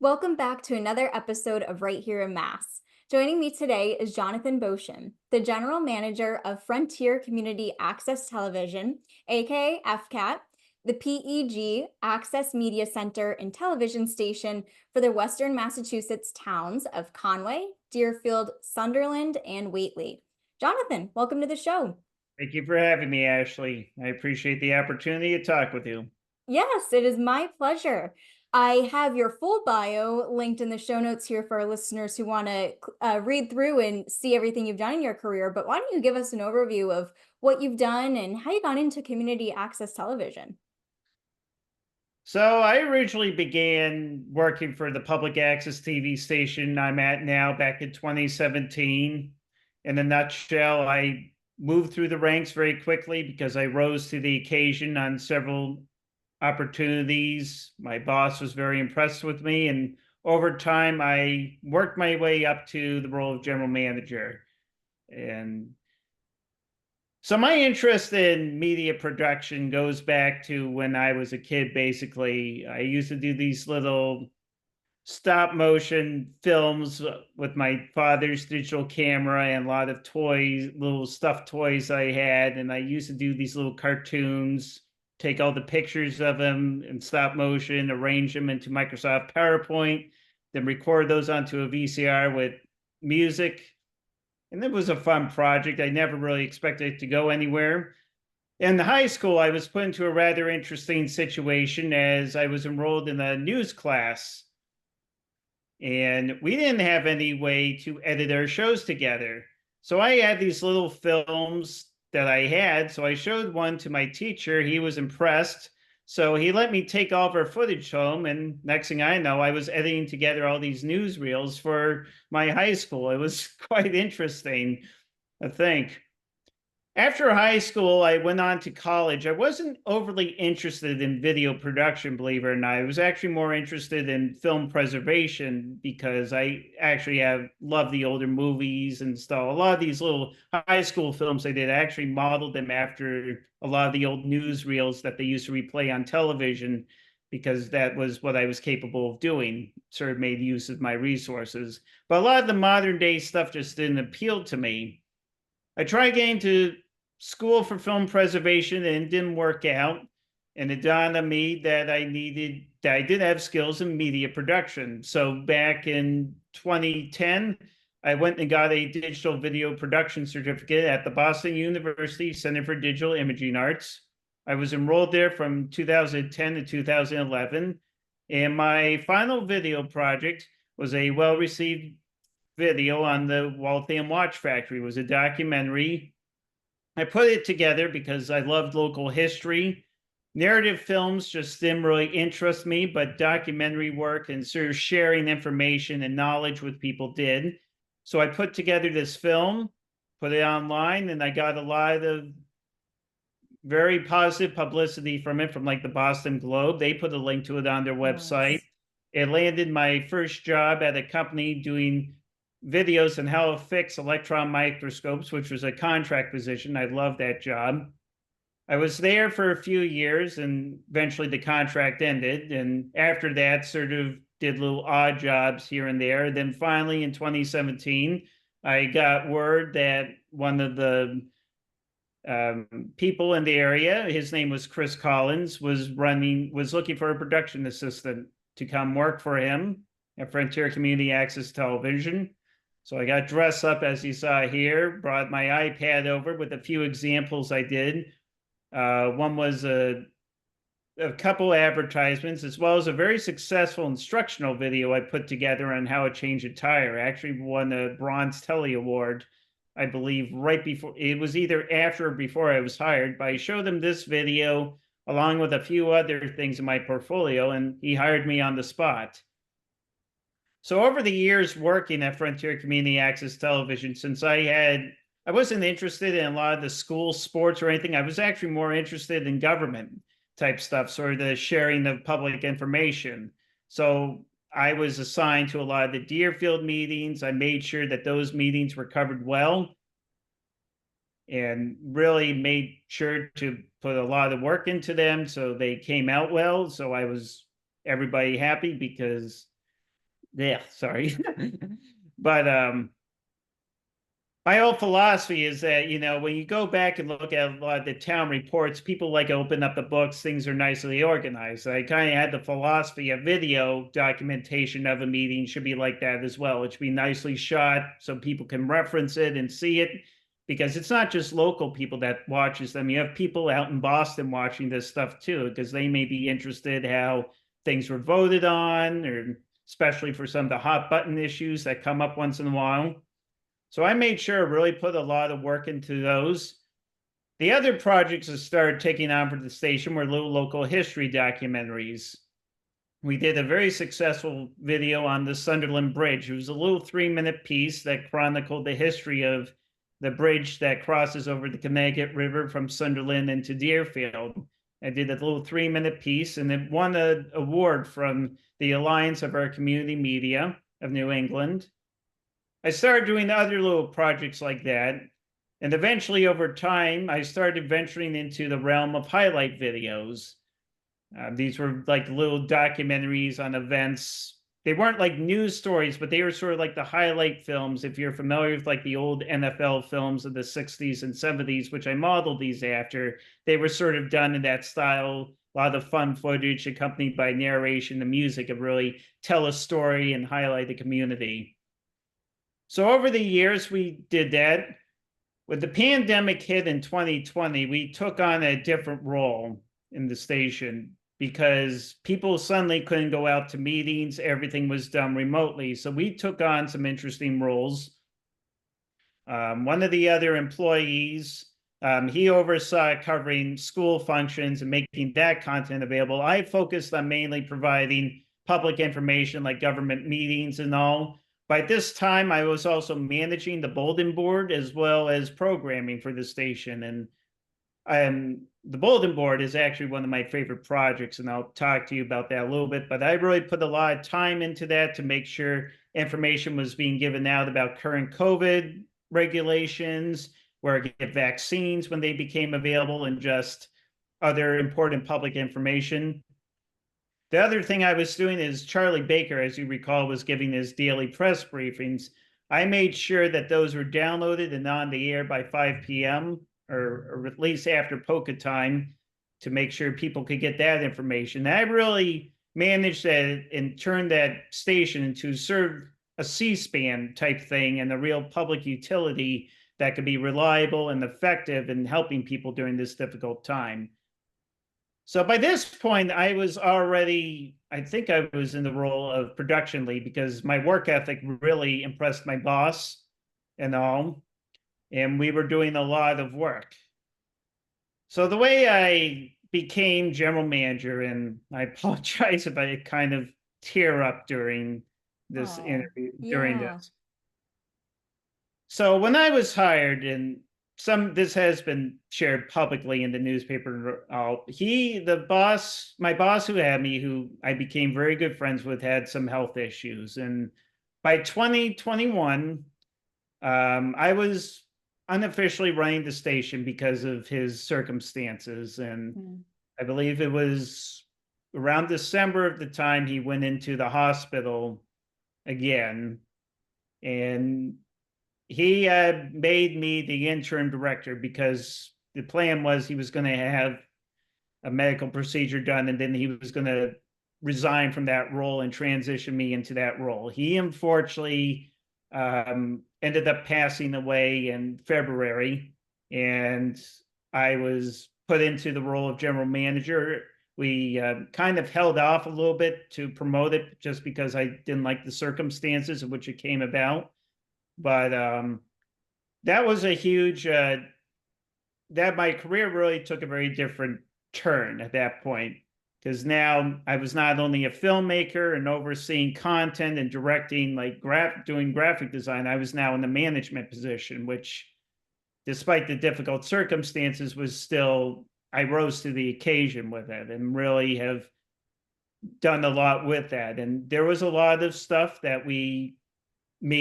Welcome back to another episode of Right Here in Mass. Joining me today is Jonathan Boschen, the General Manager of Frontier Community Access Television, aka FCAT, the PEG Access Media Center and television station for the Western Massachusetts towns of Conway, Deerfield, Sunderland, and Whately. Jonathan, welcome to the show. Thank you for having me, Ashley. I appreciate the opportunity to talk with you. Yes, it is my pleasure. I have your full bio linked in the show notes here for our listeners who want to read through and see everything you've done in your career. But why don't you give us an overview of what you've done and how you got into community access television? So I originally began working for the public access TV station I'm at now back in 2017. In a nutshell, I moved through the ranks very quickly because I rose to the occasion on several opportunities. My boss was very impressed with me, and over time, I worked my way up to the role of general manager. And so my interest in media production goes back to when I was a kid, basically. I used to do these little stop motion films with my father's digital camera and a lot of toys, little stuffed toys I had. And I used to do these little cartoons, take all the pictures of them in stop motion, arrange them into Microsoft PowerPoint, then record those onto a VCR with music. And it was a fun project. I never really expected it to go anywhere. In high school, I was put into a rather interesting situation as I was enrolled in a news class, and we didn't have any way to edit our shows together. So I had these little films that I had. So I showed one to my teacher. He was impressed. So he let me take all of our footage home. And next thing I know, I was editing together all these newsreels for my high school. It was quite interesting, I think. After high school, I went on to college. I wasn't overly interested in video production, believe it or not. I was actually more interested in film preservation because I actually have loved the older movies and stuff. A lot of these little high school films I did, I actually modeled them after a lot of the old newsreels that they used to replay on television because that was what I was capable of doing. Sort of made use of my resources. But a lot of the modern day stuff just didn't appeal to me. I tried getting to school for film preservation and it didn't work out. And it dawned on me that I did have skills in media production. So back in 2010, I went and got a digital video production certificate at the Boston University Center for Digital Imaging Arts. I was enrolled there from 2010 to 2011. And my final video project was a well received video on the Waltham Watch Factory. It was a documentary. I put it together because I loved local history. Narrative films just didn't really interest me, but documentary work and sort of sharing information and knowledge with people did. So I put together this film, put it online, and I got a lot of very positive publicity from it, from like the Boston Globe. They put a link to it on their website. Nice. It landed my first job at a company doing videos on how to fix electron microscopes, which was a contract position. I loved that job. I was there for a few years and eventually the contract ended. And after that, sort of did little odd jobs here and there. Then finally in 2017, I got word that one of the people in the area, his name was Chris Collins, was looking for a production assistant to come work for him at Frontier Community Access Television. So I got dressed up as you saw here, brought my iPad over with a few examples I did. One was a couple advertisements, as well as a very successful instructional video I put together on how to change a tire. I actually won a Bronze Telly Award, I believe, right before, it was either after or before I was hired, but I showed him this video along with a few other things in my portfolio, and he hired me on the spot. So over the years working at Frontier Community Access Television, since I wasn't interested in a lot of the school sports or anything. I was actually more interested in government type stuff, sort of the sharing of public information. So I was assigned to a lot of the Deerfield meetings. I made sure that those meetings were covered well and really made sure to put a lot of work into them so they came out well. So I was everybody happy because Yeah, sorry. But my whole philosophy is that, when you go back and look at a lot of the town reports, people like open up the books, things are nicely organized. I kind of had the philosophy of video documentation of a meeting should be like that as well. It should be nicely shot so people can reference it and see it, because it's not just local people that watches them. You have people out in Boston watching this stuff too, because they may be interested how things were voted on, or especially for some of the hot button issues that come up once in a while. So I made sure to really put a lot of work into those. The other projects that started taking on for the station were little local history documentaries. We did a very successful video on the Sunderland Bridge. It was a little 3-minute piece that chronicled the history of the bridge that crosses over the Connecticut River from Sunderland into Deerfield. I did a little 3-minute piece, and it won an award from the Alliance of Our Community Media of New England. I started doing other little projects like that. And eventually, over time, I started venturing into the realm of highlight videos. These were like little documentaries on events. They weren't like news stories, but they were sort of like the highlight films. If you're familiar with like the old NFL films of the 60s and 70s, which I modeled these after, they were sort of done in that style. A lot of fun footage accompanied by narration and music to really tell a story and highlight the community. So over the years, we did that. When the pandemic hit in 2020, we took on a different role in the station because people suddenly couldn't go out to meetings. Everything was done remotely. So we took on some interesting roles. One of the other employees, he oversaw covering school functions and making that content available. I focused on mainly providing public information like government meetings and all. By this time, I was also managing the bulletin board as well as programming for the station. And the bulletin board is actually one of my favorite projects, and I'll talk to you about that a little bit. But I really put a lot of time into that to make sure information was being given out about current COVID regulations, where to get vaccines when they became available, and just other important public information. The other thing I was doing is Charlie Baker, as you recall, was giving his daily press briefings. I made sure that those were downloaded and on the air by 5 p.m. or at least after polka time, to make sure people could get that information. And I really managed that and turned that station into serve a C-SPAN type thing and a real public utility that could be reliable and effective in helping people during this difficult time. So by this point, I was already, I think I was in the role of production lead, because my work ethic really impressed my boss and all, and we were doing a lot of work. So the way I became general manager, and I apologize if I kind of tear up during this Oh, interview, during yeah. this. So when I was hired, and this has been shared publicly in the newspaper, my boss who had me, who I became very good friends with, had some health issues. And by 2021, I was unofficially running the station because of his circumstances. And Mm. I believe it was around December of the time he went into the hospital again. And he made me the interim director, because the plan was he was going to have a medical procedure done, and then he was going to resign from that role and transition me into that role. He unfortunately ended up passing away in February, and I was put into the role of general manager. We kind of held off a little bit to promote it, just because I didn't like the circumstances in which it came about. But that was a huge, that my career really took a very different turn at that point, because now I was not only a filmmaker and overseeing content and directing, like doing graphic design, I was now in the management position, which, despite the difficult circumstances, was still, I rose to the occasion with it and really have done a lot with that. And there was a lot of stuff that me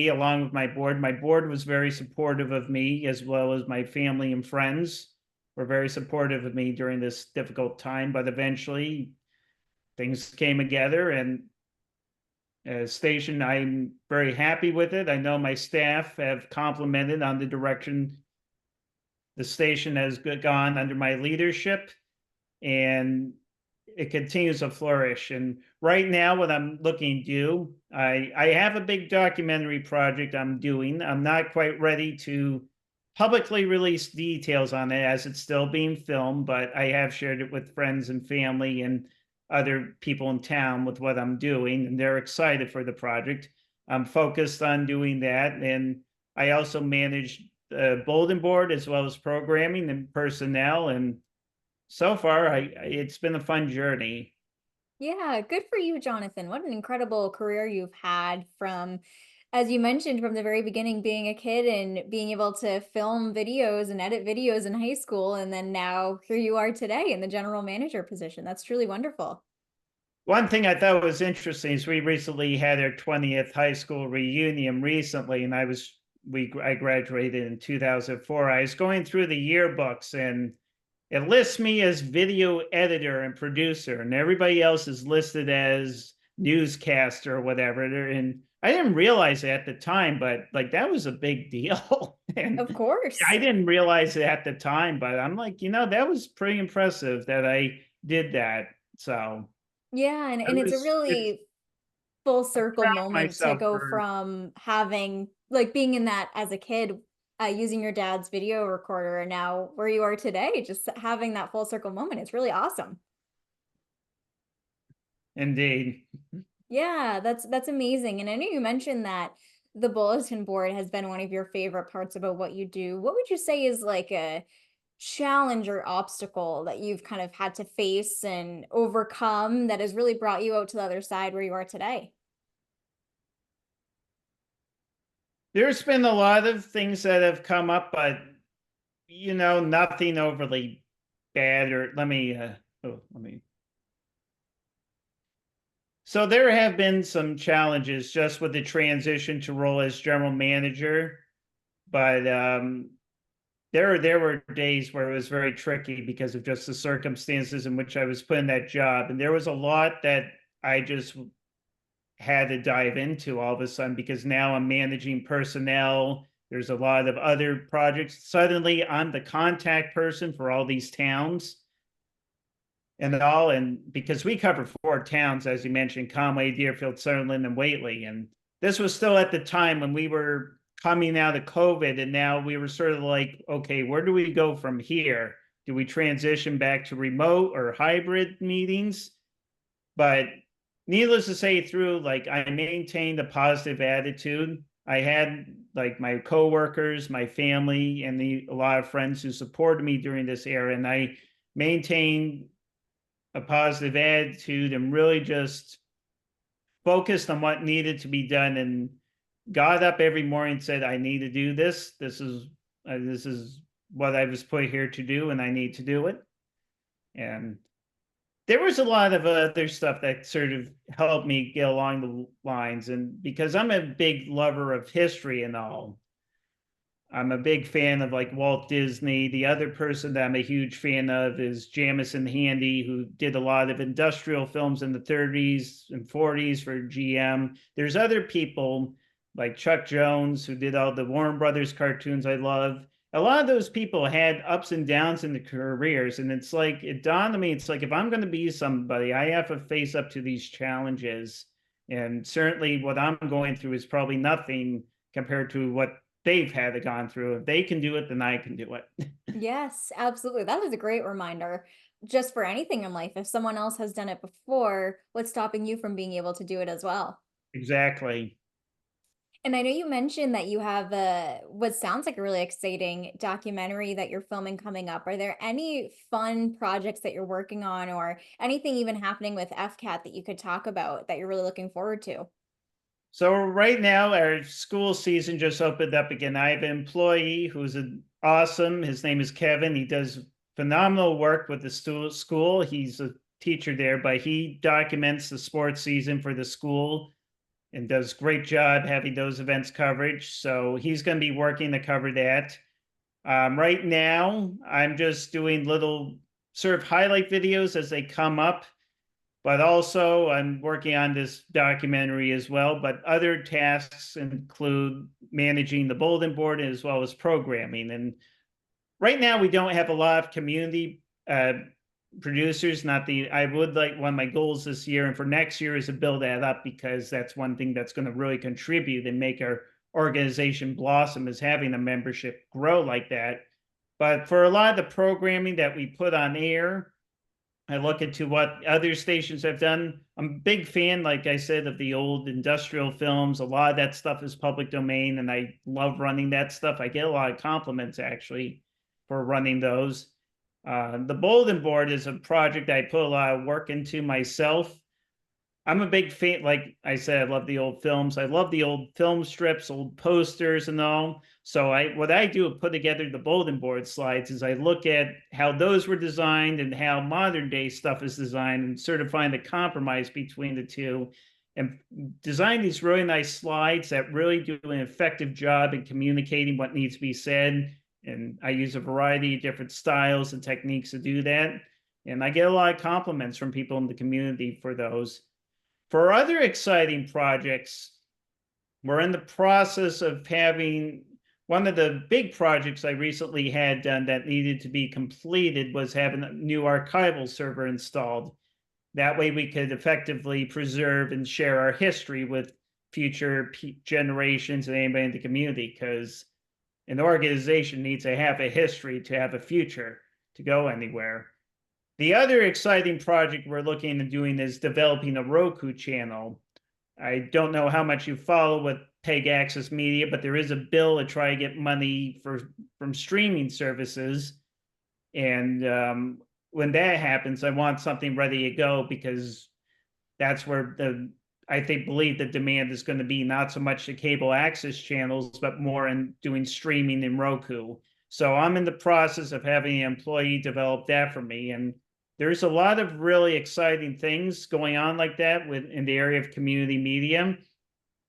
along with my board was very supportive of me, as well as my family and friends were very supportive of me during this difficult time. But eventually things came together, and station. I'm very happy with it. I know my staff have complimented on the direction the station has gone under my leadership, and it continues to flourish. And right now, what I'm looking to do, I have a big documentary project I'm doing. I'm not quite ready to publicly release details on it as it's still being filmed, but I have shared it with friends and family and other people in town with what I'm doing, and they're excited for the project. I'm focused on doing that, and I also manage the bulletin board as well as programming and personnel. And so far, it's been a fun journey. Yeah, good for you, Jonathan. What an incredible career you've had from, as you mentioned, from the very beginning, being a kid and being able to film videos and edit videos in high school. And then now here you are today in the general manager position. That's truly wonderful. One thing I thought was interesting is we recently had our 20th high school reunion recently, and I graduated in 2004. I was going through the yearbooks, and it lists me as video editor and producer, and everybody else is listed as newscaster or whatever. And I didn't realize it at the time, but like that was a big deal. Of And I course. didn't realize it at the time, but I'm like, that was pretty impressive that I did that. So Yeah, it and it's a it's really full circle proud of moment to myself go for. from having like being in that as a kid, using your dad's video recorder, and now where you are today, just having that full circle moment. It's really awesome. Indeed. Yeah, that's amazing. And I know you mentioned that the bulletin board has been one of your favorite parts about what you do. What would you say is like a challenge or obstacle that you've kind of had to face and overcome that has really brought you out to the other side where you are today? There's been a lot of things that have come up, but nothing overly bad. Or let me. So there have been some challenges just with the transition to role as general manager, but there were days where it was very tricky because of just the circumstances in which I was put in that job, and there was a lot that I just had to dive into all of a sudden because now I'm managing personnel. There's a lot of other projects. Suddenly, I'm the contact person for all these towns and all. And because we cover 4 towns, as you mentioned, Conway, Deerfield, Sutherland, and Whately. And this was still at the time when we were coming out of COVID. And now we were sort of like, okay, where do we go from here? Do we transition back to remote or hybrid meetings? But needless to say, through like I maintained a positive attitude. I had like my coworkers, my family, and a lot of friends who supported me during this era, and I maintained a positive attitude and really just focused on what needed to be done, and got up every morning and said, I need to do this. This is what I was put here to do, and I need to do it. And there was a lot of other stuff that sort of helped me get along the lines. And because I'm a big lover of history and all, I'm a big fan of like Walt Disney. The other person that I'm a huge fan of is Jamison Handy, who did a lot of industrial films in the 30s and 40s for GM. There's other people like Chuck Jones, who did all the Warner Brothers cartoons I love. A lot of those people had ups and downs in the careers. And it's like, it dawned on me, it's like, if I'm going to be somebody, I have to face up to these challenges. And certainly what I'm going through is probably nothing compared to what they've had to gone through. If they can do it, then I can do it. Yes, absolutely. That is a great reminder just for anything in life. If someone else has done it before, what's stopping you from being able to do it as well? Exactly. And I know you mentioned that you have a what sounds like a really exciting documentary that you're filming coming up. Are there any fun projects that you're working on or anything even happening with FCAT that you could talk about that you're really looking forward to? So right now, our school season just opened up again. I have an employee who's awesome. His name is Kevin. He does phenomenal work with the school. He's a teacher there, but he documents the sports season for the school and does great job having those events coverage. So he's going to be working to cover that. Right now, I'm just doing little sort of highlight videos as they come up. but also I'm working on this documentary as well. But other tasks include managing the bulletin board as well as programming. And right now we don't have a lot of community producers. Not the I would like one of my goals this year and for next year is to build that up, because that's one thing that's going to really contribute and make our organization blossom, is having a membership grow like that. But for a lot of the programming that we put on air, I look into what other stations have done. I'm a big fan, like I said, of the old industrial films. A lot of that stuff is public domain, and I love running that stuff. I get a lot of compliments actually for running those. The bulletin board is a project I put a lot of work into myself. I'm a big fan. Like I said, I love the old films. I love the old film strips, old posters, and all. So what I do to put together the bulletin board slides is I look at how those were designed and how modern day stuff is designed, and sort of find the compromise between the two, and design these really nice slides that really do an effective job in communicating what needs to be said. And I use a variety of different styles and techniques to do that. And I get a lot of compliments from people in the community for those. For other exciting projects, we're in the process of having one of the big projects I recently had done that needed to be completed was having a new archival server installed. That way we could effectively preserve and share our history with future generations and anybody in the community, because an organization needs to have a history to have a future to go anywhere. The other exciting project we're looking at doing is developing a Roku channel. I don't know how much you follow with PEG Access Media, but there is a bill to try to get money from streaming services. And when that happens, I want something ready to go, because that's where I believe the demand is going to be, not so much the cable access channels, but more in doing streaming in Roku. So I'm in the process of having an employee develop that for me. And there's a lot of really exciting things going on like that in the area of community media.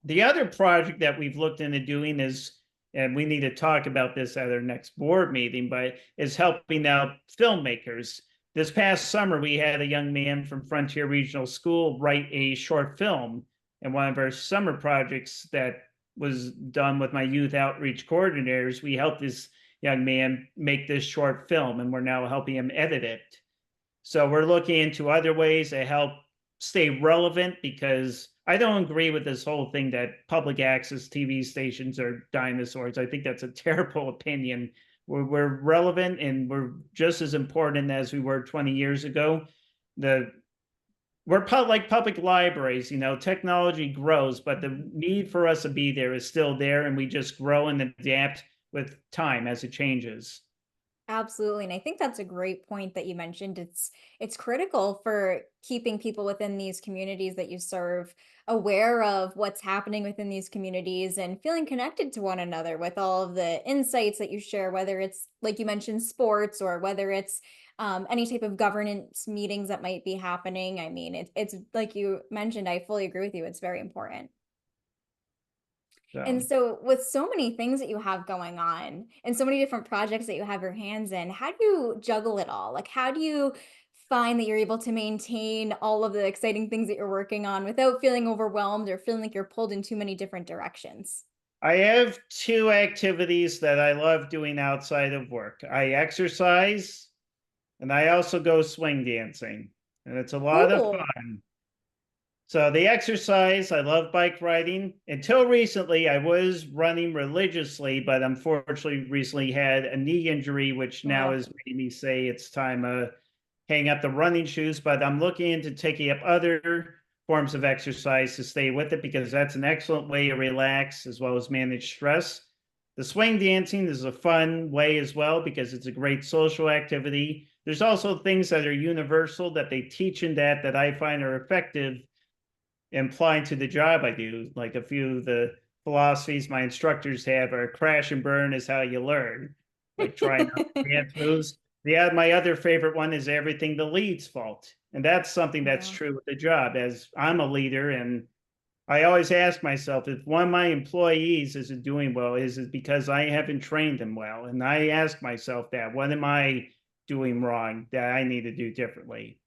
The other project that we've looked into doing is, and we need to talk about this at our next board meeting, but is helping out filmmakers. This past summer, we had a young man from Frontier Regional School write a short film. And one of our summer projects that was done with my youth outreach coordinators, we helped this young man make this short film, and we're now helping him edit it. So we're looking into other ways to help stay relevant, because I don't agree with this whole thing that public access TV stations are dinosaurs. I think that's a terrible opinion. We're relevant and we're just as important as we were 20 years ago. We're like public libraries, technology grows, but the need for us to be there is still there, and we just grow and adapt with time as it changes. Absolutely. And I think that's a great point that you mentioned. It's critical for keeping people within these communities that you serve aware of what's happening within these communities and feeling connected to one another with all of the insights that you share, whether it's like you mentioned sports, or whether it's any type of governance meetings that might be happening. I mean, it's like you mentioned, I fully agree with you. It's very important. So And so, with so many things that you have going on and so many different projects that you have your hands in, how do you juggle it all? Like, how do you find that you're able to maintain all of the exciting things that you're working on without feeling overwhelmed or feeling like you're pulled in too many different directions? I have two activities that I love doing outside of work. I exercise, and I also go swing dancing, and it's a lot of Cool. fun. So the exercise, I love bike riding. Until recently, I was running religiously, but unfortunately, recently had a knee injury, which now Oh, has made me say it's time to hang up the running shoes. But I'm looking into taking up other forms of exercise to stay with it, because that's an excellent way to relax as well as manage stress. The swing dancing is a fun way as well, because it's a great social activity. There's also things that are universal that they teach in that I find are effective applying to the job I do. Like a few of the philosophies my instructors have are crash and burn is how you learn, like trying out dance moves. My other favorite one is everything the lead's fault. And that's something that's yeah. true with the job, as I'm a leader. And I always ask myself, if one of my employees isn't doing well, is it because I haven't trained them well? And I ask myself that, what am I doing wrong that I need to do differently?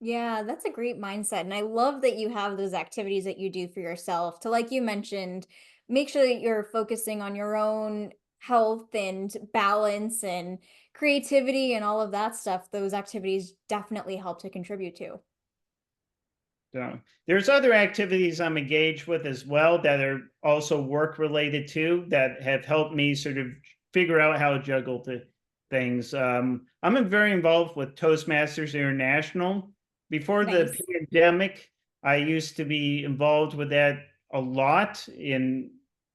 Yeah, that's a great mindset. And I love that you have those activities that you do for yourself to, like you mentioned, make sure that you're focusing on your own health and balance and creativity and all of that stuff. Those activities definitely help to contribute to. So there's other activities I'm engaged with as well that are also work related too that have helped me sort of figure out how to juggle the things. I'm very involved with Toastmasters International. Before the Nice. pandemic, I used to be involved with that a lot, and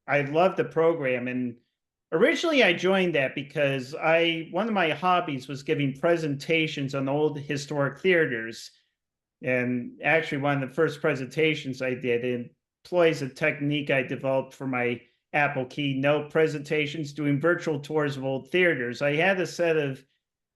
I love the program. And originally, I joined that because I one of my hobbies was giving presentations on old historic theaters. And actually, one of the first presentations I did employs a technique I developed for my Apple Keynote presentations, doing virtual tours of old theaters. I had a set of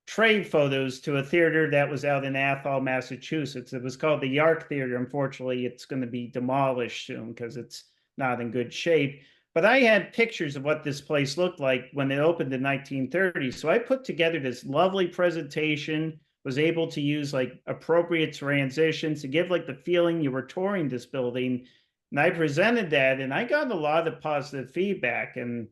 trade photos to a theater that was out in Athol, Massachusetts. It was called the Yark Theater. Unfortunately, it's going to be demolished soon because it's not in good shape. But I had pictures of what this place looked like when it opened in 1930. So I put together this lovely presentation, was able to use like appropriate transitions to give like the feeling you were touring this building. And I presented that and I got a lot of positive feedback. And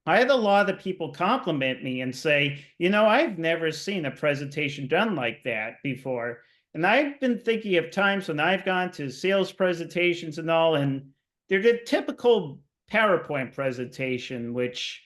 I had a lot of people compliment me and say, I've never seen a presentation done like that before. And I've been thinking of times when I've gone to sales presentations and all, and they're the typical PowerPoint presentation, which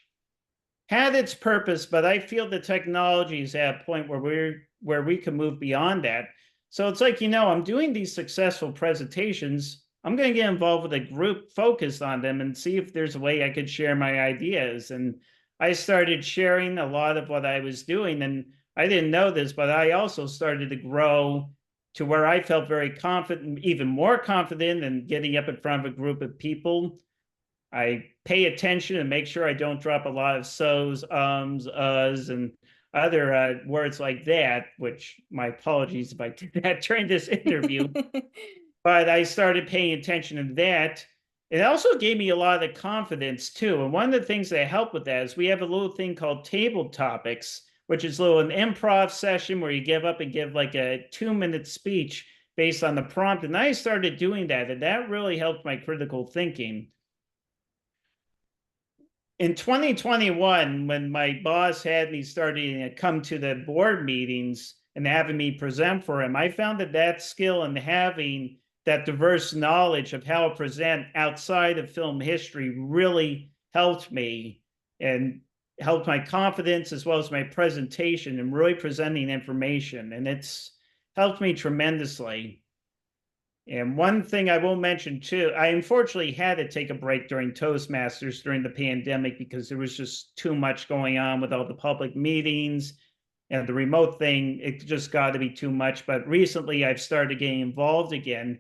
had its purpose, but I feel the technology is at a point where we can move beyond that. So it's like, I'm doing these successful presentations. I'm going to get involved with a group focused on them and see if there's a way I could share my ideas. And I started sharing a lot of what I was doing. And I didn't know this, but I also started to grow to where I felt very confident, even more confident in getting up in front of a group of people. I pay attention and make sure I don't drop a lot of so's, uhs, and other words like that, which my apologies if I did that during this interview. But I started paying attention to that. It also gave me a lot of confidence too. And one of the things that helped with that is we have a little thing called table topics, which is a little an improv session where you give up and give like a 2-minute speech based on the prompt. And I started doing that, and that really helped my critical thinking. In 2021, when my boss had me starting to come to the board meetings and having me present for him, I found that skill and having that diverse knowledge of how to present outside of film history really helped me and helped my confidence as well as my presentation and really presenting information. And it's helped me tremendously. And one thing I will mention too, I unfortunately had to take a break during Toastmasters during the pandemic because there was just too much going on with all the public meetings and the remote thing. It just got to be too much. But recently I've started getting involved again.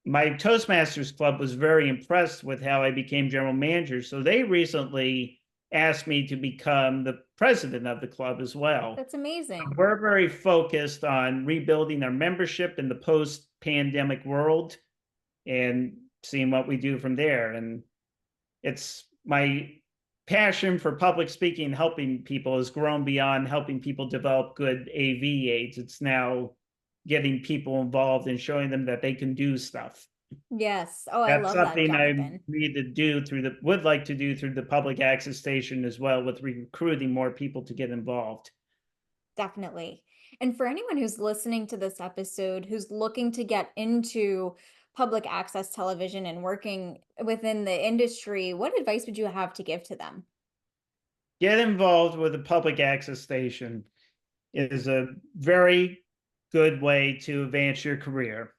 My Toastmasters club was very impressed with how I became general manager. So they recently asked me to become the president of the club as well. That's amazing. We're very focused on rebuilding our membership in the post-pandemic world and seeing what we do from there. And it's my passion for public speaking and helping people has grown beyond helping people develop good AV aids. It's now getting people involved and showing them that they can do stuff. Yes. Oh, I That's love that, something I Jonathan. need to do would like to do through the public access station as well, with recruiting more people to get involved. Definitely. And for anyone who's listening to this episode, who's looking to get into public access television and working within the industry, what advice would you have to give to them? Get involved with a public access station. It is a very good way to advance your career.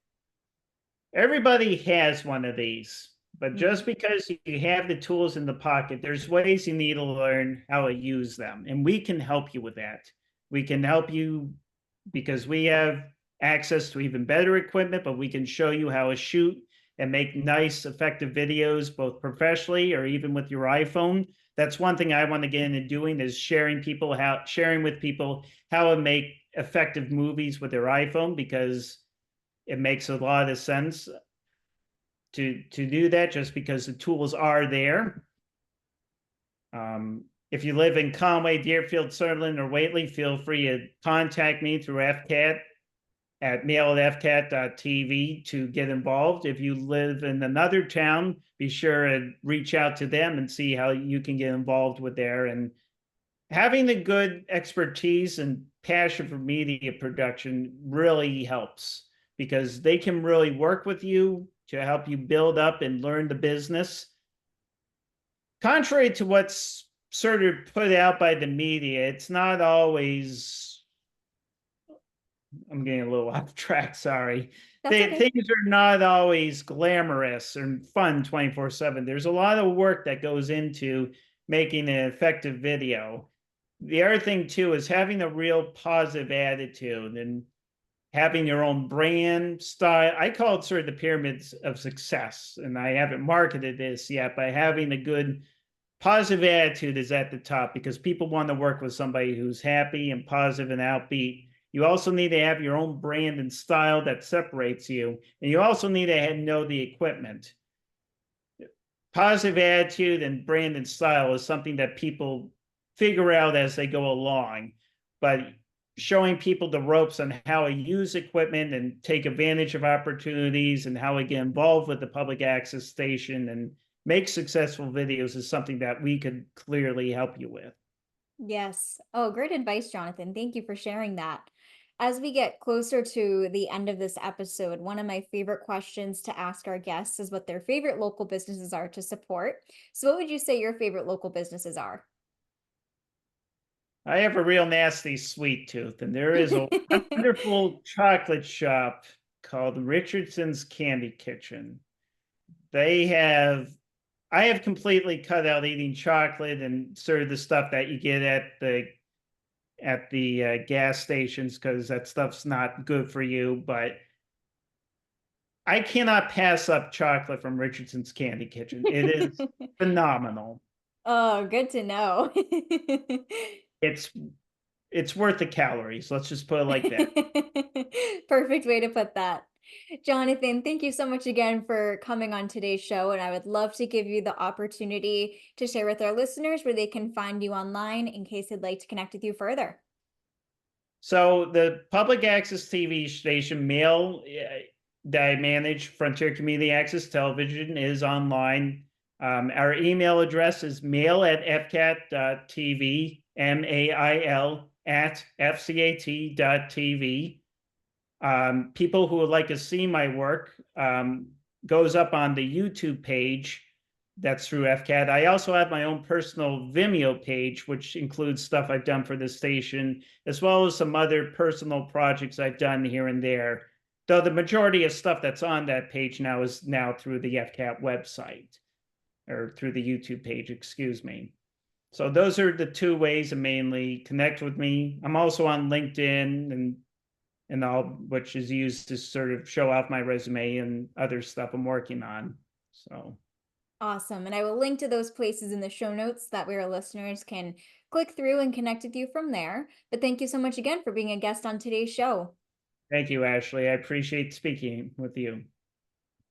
Everybody has one of these, but just Mhm. because you have the tools in the pocket, there's ways you need to learn how to use them. And we can help you with that. We can help you because we have access to even better equipment, but we can show you how to shoot and make nice, effective videos, both professionally or even with your iPhone. That's one thing I want to get into doing is sharing with people how to make effective movies with their iPhone, because it makes a lot of sense to do that just because the tools are there. If you live in Conway, Deerfield, Sunderland, or Whately, feel free to contact me through FCAT at mail@fcat.tv to get involved. If you live in another town, be sure to reach out to them and see how you can get involved with there. And having the good expertise and passion for media production really helps because they can really work with you to help you build up and learn the business. Contrary to what's sort of put out by the media, it's not always, I'm getting a little off track, sorry. That's okay. Things are not always glamorous and fun 24/7. There's a lot of work that goes into making an effective video. The other thing too is having a real positive attitude and having your own brand style. I call it sort of the pyramids of success, and I haven't marketed this yet, but having a good positive attitude is at the top because people want to work with somebody who's happy and positive and upbeat. You also need to have your own brand and style that separates you, and you also need to know the equipment. Positive attitude and brand and style is something that people figure out as they go along, but showing people the ropes on how to use equipment and take advantage of opportunities and how to get involved with the public access station and make successful videos is something that we could clearly help you with. Yes. Oh, great advice, Jonathan. Thank you for sharing that. As we get closer to the end of this episode, one of my favorite questions to ask our guests is what their favorite local businesses are to support. So, what would you say your favorite local businesses are? I have a real nasty sweet tooth, and there is a wonderful chocolate shop called Richardson's Candy Kitchen. They have I have completely cut out eating chocolate and sort of the stuff that you get at the gas stations because that stuff's not good for you. But I cannot pass up chocolate from Richardson's Candy Kitchen. It is phenomenal. Oh, good to know. It's it's worth the calories. Let's just put it like that. Perfect way to put that. Jonathan, thank you so much again for coming on today's show. And I would love to give you the opportunity to share with our listeners where they can find you online in case they'd like to connect with you further. So the public access TV station mail that I manage, Frontier Community Access Television, is online. Our email address is mail@fcat.tv, mail@fcat.tv. People who would like to see my work goes up on the YouTube page. That's through FCAT. I also have my own personal Vimeo page, which includes stuff I've done for the station, as well as some other personal projects I've done here and there. Though the majority of stuff that's on that page now is now through the FCAT website, or through the YouTube page, excuse me. So those are the two ways to mainly connect with me. I'm also on LinkedIn and all, which is used to sort of show off my resume and other stuff I'm working on. So Awesome. And I will link to those places in the show notes that way our listeners can click through and connect with you from there. But thank you so much again for being a guest on today's show. thank you, Ashley. I appreciate speaking with you.